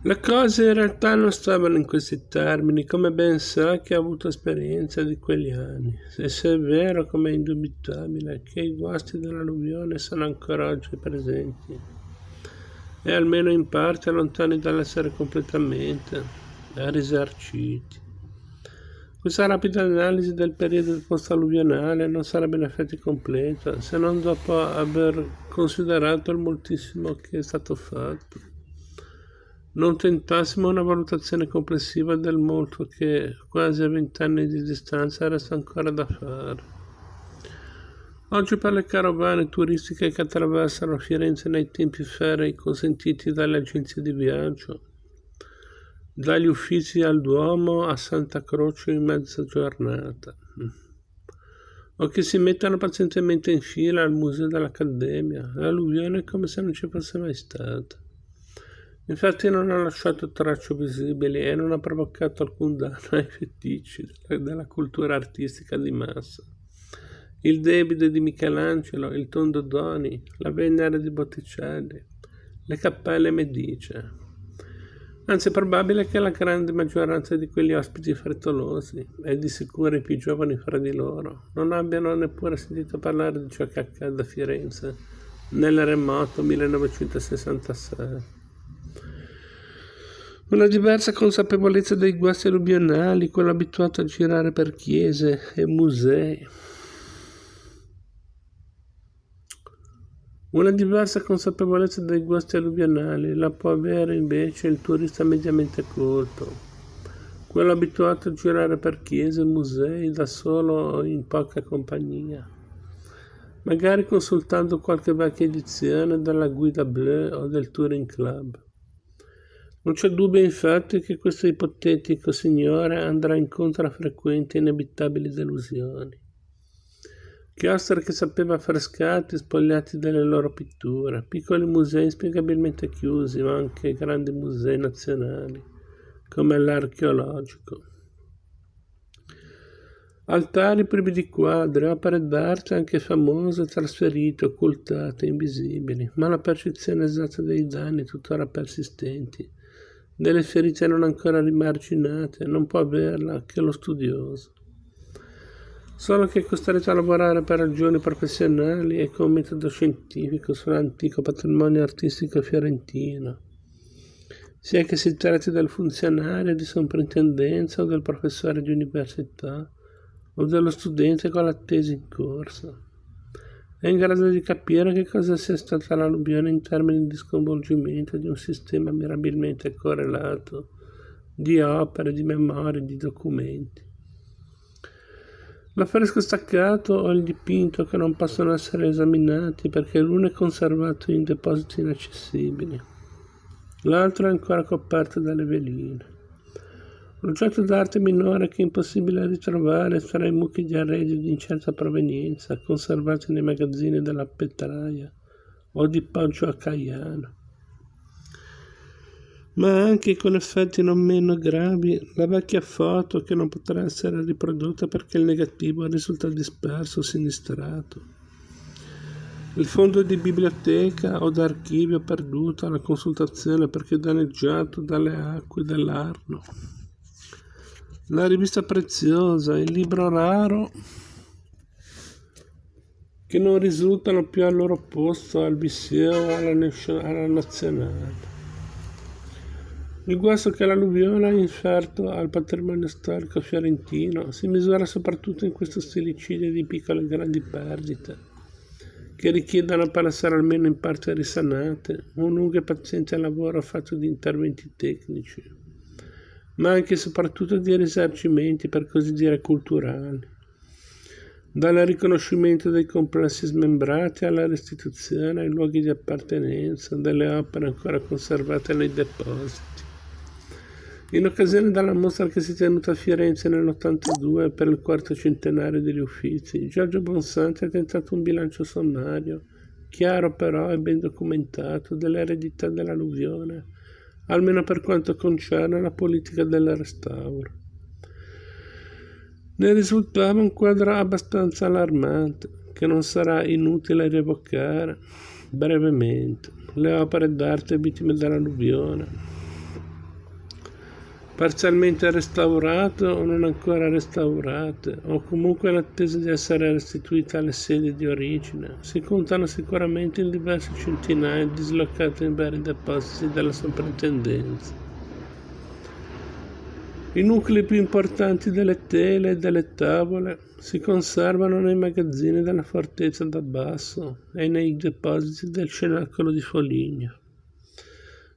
Le cose in realtà non stavano in questi termini, come ben sa chi ha avuto esperienza di quegli anni, e se è vero, come è indubitabile, che i guasti dell'alluvione sono ancora oggi presenti, e almeno in parte lontani dall'essere completamente risarciti. Questa rapida analisi del periodo post-alluvionale non sarebbe in effetti completa se non dopo aver considerato il moltissimo che è stato fatto. Non tentassimo una valutazione complessiva del molto che, quasi a 20 anni di distanza, resta ancora da fare. Oggi per le carovane turistiche che attraversano Firenze nei tempi ferrei consentiti dalle agenzie di viaggio, dagli Uffizi al Duomo a Santa Croce in mezza giornata, o che si mettano pazientemente in fila al Museo dell'Accademia, l'alluvione è come se non ci fosse mai stata. Infatti non ha lasciato tracce visibili e non ha provocato alcun danno ai feticci della cultura artistica di massa. Il David di Michelangelo, il Tondo Doni, la Venere di Botticelli, le Cappelle Medici. Anzi, è probabile che la grande maggioranza di quegli ospiti frettolosi, e di sicuro i più giovani fra di loro, non abbiano neppure sentito parlare di ciò che accade a Firenze nel remoto 1966. Una diversa consapevolezza dei guasti alluvionali, quello abituato a girare per chiese e musei. Una diversa consapevolezza dei guasti alluvionali la può avere invece il turista mediamente colto, quello abituato a girare per chiese e musei da solo o in poca compagnia, magari consultando qualche vecchia edizione della Guida Bleu o del Touring Club. Non c'è dubbio infatti che questo ipotetico signore andrà incontro a frequenti e inevitabili delusioni. Chiostri che sapeva affrescati, spogliati delle loro pitture, piccoli musei inspiegabilmente chiusi, ma anche grandi musei nazionali, come l'archeologico. Altari privi di quadri, opere d'arte anche famose, trasferite, occultate, invisibili, ma la percezione esatta dei danni tuttora persistenti, delle ferite non ancora rimarginate, non può averla che lo studioso. Solo che è costretto a lavorare per ragioni professionali e con metodo scientifico sull'antico patrimonio artistico fiorentino, sia che si tratti del funzionario di soprintendenza o del professore di università o dello studente con la tesi in corso. È in grado di capire che cosa sia stata l'alluvione in termini di sconvolgimento di un sistema mirabilmente correlato di opere, di memorie, di documenti. L'affresco staccato o il dipinto che non possono essere esaminati perché l'uno è conservato in depositi inaccessibili, l'altro è ancora coperto dalle veline. L'oggetto d'arte minore che è impossibile ritrovare tra i mucchi di arredi di incerta provenienza conservati nei magazzini della Petraia o di Poggio a Caiano. Ma anche con effetti non meno gravi la vecchia foto che non potrà essere riprodotta perché il negativo risulta disperso o sinistrato. Il fondo di biblioteca o d'archivio perduto alla consultazione perché danneggiato dalle acque dell'Arno. La rivista preziosa, il libro raro che non risultano più al loro posto al Bisseo o alla Nazionale. Il guasto che l'alluvione ha inferto al patrimonio storico fiorentino si misura soprattutto in questo stillicidio di piccole e grandi perdite, che richiedono per essere almeno in parte risanate un lungo e paziente lavoro fatto di interventi tecnici, ma anche e soprattutto di risarcimenti, per così dire, culturali, dal riconoscimento dei complessi smembrati alla restituzione ai luoghi di appartenenza delle opere ancora conservate nei depositi. In occasione della mostra che si è tenuta a Firenze nell'82 per il quarto centenario degli Uffizi, Giorgio Bonsanti ha tentato un bilancio sommario, chiaro però e ben documentato, dell'eredità dell'alluvione, almeno per quanto concerne la politica del restauro. Ne risultava un quadro abbastanza allarmante, che non sarà inutile rievocare brevemente: le opere d'arte vittime dell'alluvione, parzialmente restaurate o non ancora restaurate, o comunque in attesa di essere restituite alle sedi di origine. Si contano sicuramente in diverse centinaia dislocate in vari depositi della soprintendenza. I nuclei più importanti delle tele e delle tavole si conservano nei magazzini della fortezza d'Abbasso e nei depositi del cenacolo di Foligno.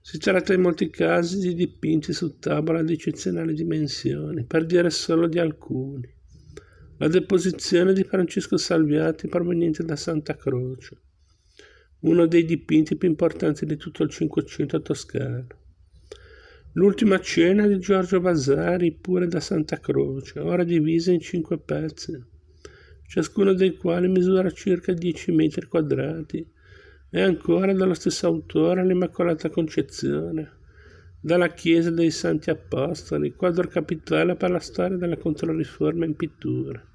Si tratta in molti casi di dipinti su tavola di eccezionali dimensioni, per dire solo di alcuni. La deposizione di Francesco Salviati proveniente da Santa Croce, uno dei dipinti più importanti di tutto il Cinquecento toscano. L'ultima cena di Giorgio Vasari, pure da Santa Croce, ora divisa in 5 pezzi, ciascuno dei quali misura circa 10 metri quadrati, e ancora dallo stesso autore l'Immacolata Concezione, dalla Chiesa dei Santi Apostoli, quadro capitale per la storia della Controriforma in pittura.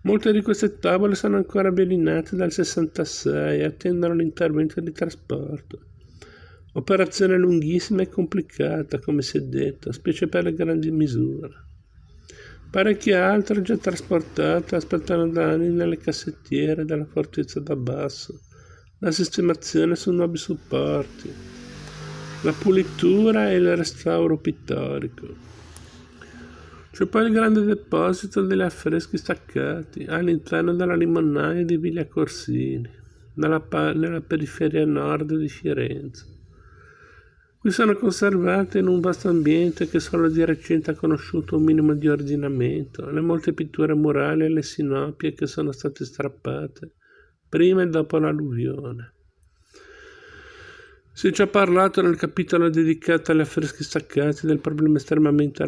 Molte di queste tavole sono ancora avvelenate dal 66 e attendono l'intervento di trasporto. Operazione lunghissima e complicata, come si è detto, specie per le grandi misure. Parecchie altre già trasportate aspettano da anni nelle cassettiere della fortezza d'Abbasso, la sistemazione su nuovi supporti, la pulitura e il restauro pittorico. C'è poi il grande deposito degli affreschi staccati all'interno della limonaia di Villa Corsini, nella periferia nord di Firenze. Qui sono conservate in un vasto ambiente che solo di recente ha conosciuto un minimo di ordinamento, le molte pitture murali e le sinopie che sono state strappate prima e dopo l'alluvione. Si è già parlato nel capitolo dedicato agli affreschi staccati del problema estremamente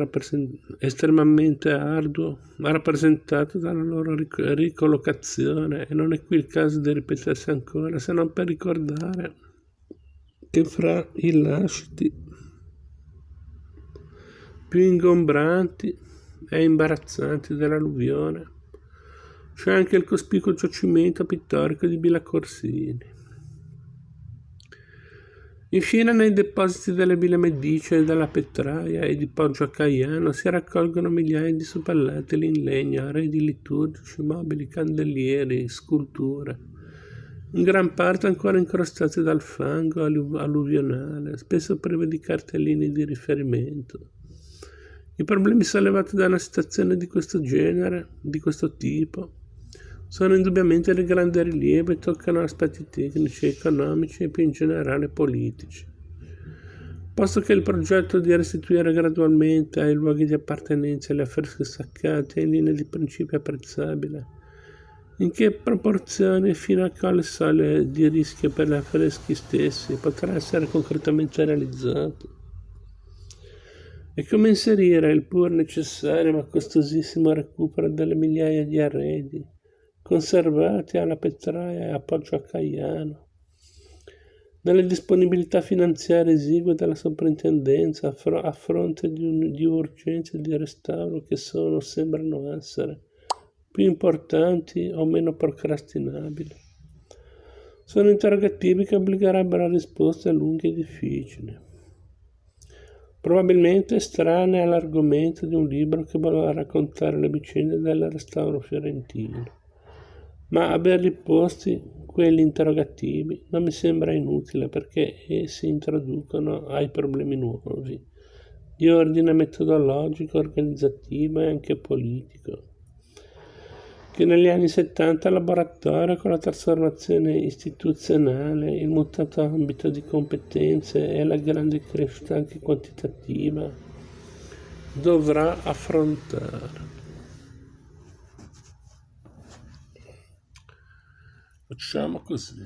arduo rappresentato dalla loro ricollocazione, e non è qui il caso di ripetersi ancora, se non per ricordare che fra i lasciti più ingombranti e imbarazzanti dell'alluvione c'è anche il cospicuo giacimento pittorico di Villa Corsini. Infine, nei depositi delle Ville Medici e della Petraia e di Poggio a Caiano si raccolgono migliaia di suppellettili in legno, arredi liturgici, mobili, candelieri, sculture, in gran parte ancora incrostati dal fango alluvionale, spesso prive di cartellini di riferimento. I problemi sollevati da una situazione di questo genere, di questo tipo, sono indubbiamente di grande rilievo e toccano aspetti tecnici, economici e più in generale politici. Posto che il progetto di restituire gradualmente ai luoghi di appartenenza gli affreschi staccati è in linea di principio apprezzabile, in che proporzioni e fino a quale soglia di rischio per gli affreschi stessi potrà essere concretamente realizzato? E come inserire il pur necessario ma costosissimo recupero delle migliaia di arredi conservati alla Petraia e a Poggio a Caiano nelle disponibilità finanziarie esigue della soprintendenza a fronte di urgenze di restauro che sembrano essere più importanti o meno procrastinabili? Sono interrogativi che obbligherebbero a risposte lunghe e difficili, probabilmente estranee all'argomento di un libro che voleva raccontare le vicende del restauro fiorentino, ma averli posti quelli interrogativi non mi sembra inutile, perché essi introducono ai problemi nuovi di ordine metodologico, organizzativo e anche politico, che negli anni 70 il laboratorio, con la trasformazione istituzionale, il mutato ambito di competenze e la grande crescita anche quantitativa, dovrà affrontare. Facciamo così.